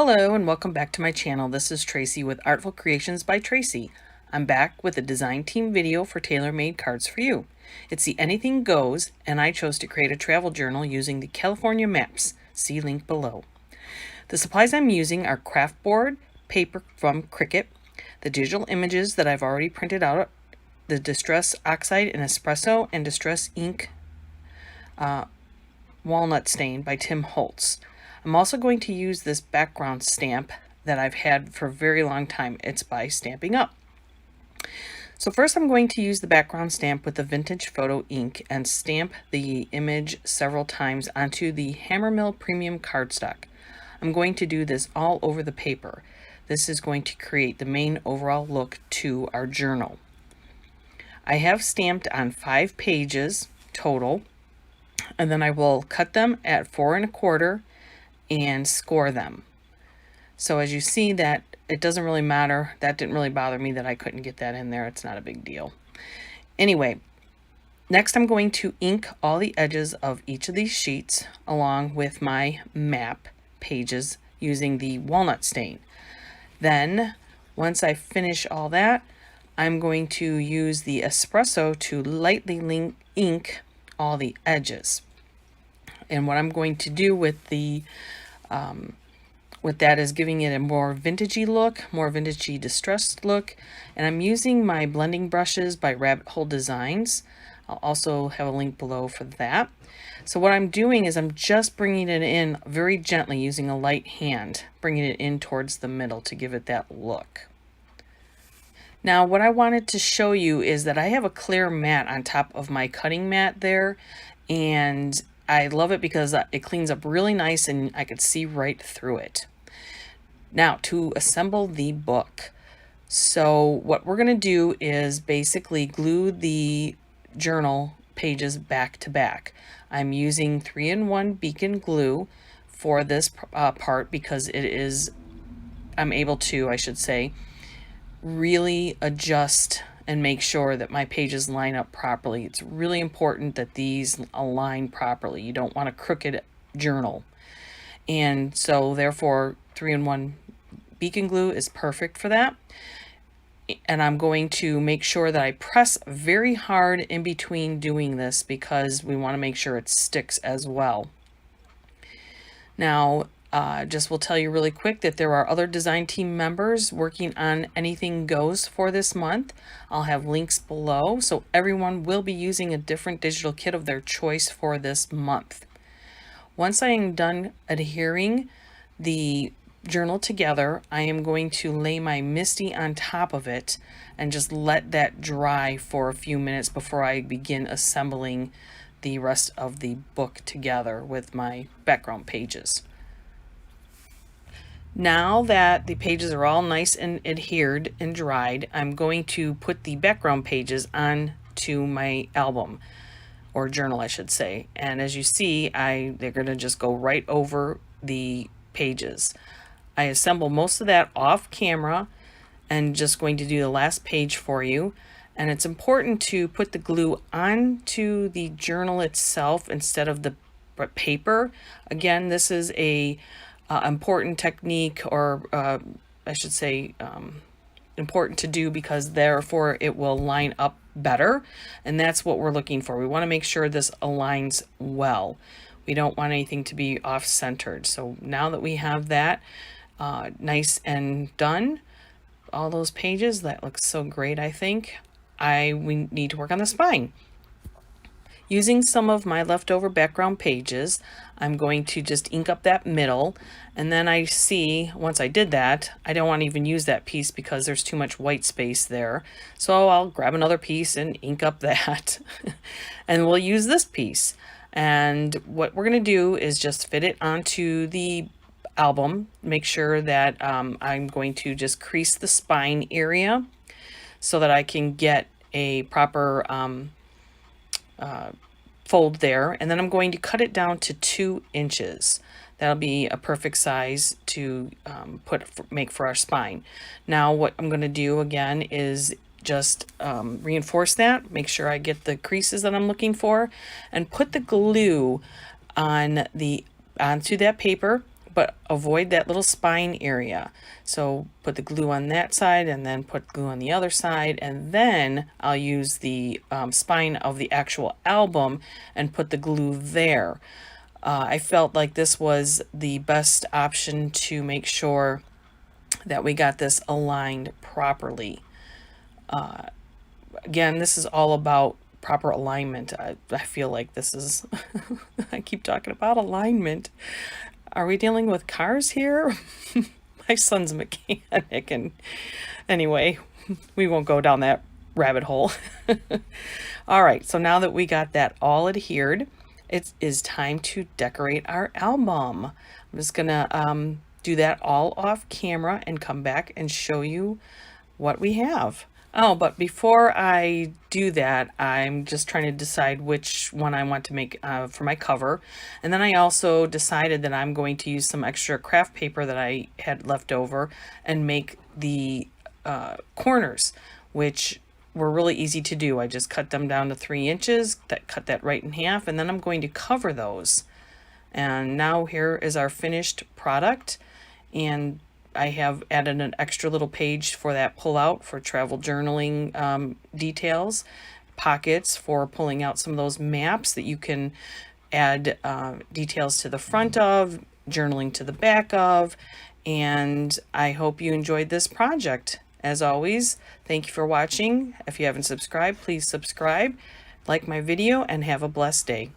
Hello and welcome back to my channel. This is Tracy with Artful Creations by Tracy. I'm back with a design team video for tailor-made cards for you. It's the Anything Goes, and I chose to create a travel journal using the California maps. See link below. The supplies I'm using are craft board, paper from Cricut, the digital images that I've already printed out, the Distress Oxide and Espresso, and Distress Ink Walnut Stain by Tim Holtz. I'm also going to use this background stamp that I've had for a very long time. It's by Stamping Up. So first I'm going to use the background stamp with the vintage photo ink and stamp the image several times onto the Hammermill Premium cardstock. I'm going to do this all over the paper. This is going to create the main overall look to our journal. I have stamped on 5 pages total, and then I will cut them at 4 1/4 and score them. So as you see, that it doesn't really matter. That didn't really bother me that I couldn't get that in there. It's not a big deal. Anyway, next I'm going to ink all the edges of each of these sheets along with my map pages using the walnut stain. Then once I finish all that, I'm going to use the espresso to lightly ink all the edges. And what I'm going to do with that is giving it a more vintagey look, more vintagey distressed look. And I'm using my blending brushes by Rabbit Hole Designs. I'll also have a link below for that. So what I'm doing is I'm just bringing it in very gently using a light hand, bringing it in towards the middle to give it that look. Now what I wanted to show you is that I have a clear mat on top of my cutting mat there, and I love it because it cleans up really nice and I could see right through it. Now to assemble the book. So what we're going to do is basically glue the journal pages back to back. I'm using 3-in-1 beacon glue for this part because I'm able to, I should say, really adjust and make sure that my pages line up properly. It's really important that these align properly. You don't want a crooked journal. And so therefore 3-in-1 beacon glue is perfect for that. And I'm going to make sure that I press very hard in between doing this because we want to make sure it sticks as well. Now, just will tell you really quick that there are other design team members working on Anything Goes for this month. I'll have links below, so everyone will be using a different digital kit of their choice for this month. Once I am done adhering the journal together, I am going to lay my MISTI on top of it and just let that dry for a few minutes before I begin assembling the rest of the book together with my background pages. Now that the pages are all nice and adhered and dried, I'm going to put the background pages onto my album, or journal I should say. And as you see, they're going to just go right over the pages. I assemble most of that off camera and just going to do the last page for you. And it's important to put the glue onto the journal itself instead of the paper. Again, this is a important technique, or I should say important to do because therefore it will line up better, and that's what we're looking for. We want to make sure this aligns well. We don't want anything to be off-centered. So now that we have that nice and done, all those pages, that looks so great. I think we need to work on the spine. Using some of my leftover background pages, I'm going to just ink up that middle, and then I see, once I did that, I don't want to even use that piece because there's too much white space there. So I'll grab another piece and ink up that, and we'll use this piece. And what we're going to do is just fit it onto the album, make sure that I'm going to just crease the spine area so that I can get a proper fold there, and then I'm going to cut it down to 2 inches. That'll be a perfect size to make for our spine. Now what I'm going to do again is just reinforce that, make sure I get the creases that I'm looking for, and put the glue onto that paper but avoid that little spine area. So put the glue on that side and then put glue on the other side, and then I'll use the spine of the actual album and put the glue there. I felt like this was the best option to make sure that we got this aligned properly. Again, this is all about proper alignment. I feel like this is, I keep talking about alignment. Are we dealing with cars here? My son's a mechanic, and anyway, we won't go down that rabbit hole. All right, so now that we got that all adhered, it is time to decorate our album. I'm just gonna do that all off camera and come back and show you what we have. Oh, but before I do that, I'm just trying to decide which one I want to make for my cover. And then I also decided that I'm going to use some extra craft paper that I had left over and make the corners, which were really easy to do. I just cut them down to 3 inches, cut that right in half, and then I'm going to cover those. And now here is our finished product. And I have added an extra little page for that pull out for travel journaling details, pockets for pulling out some of those maps that you can add details to the front of, journaling to the back of, and I hope you enjoyed this project. As always, thank you for watching. If you haven't subscribed, please subscribe, like my video, and have a blessed day.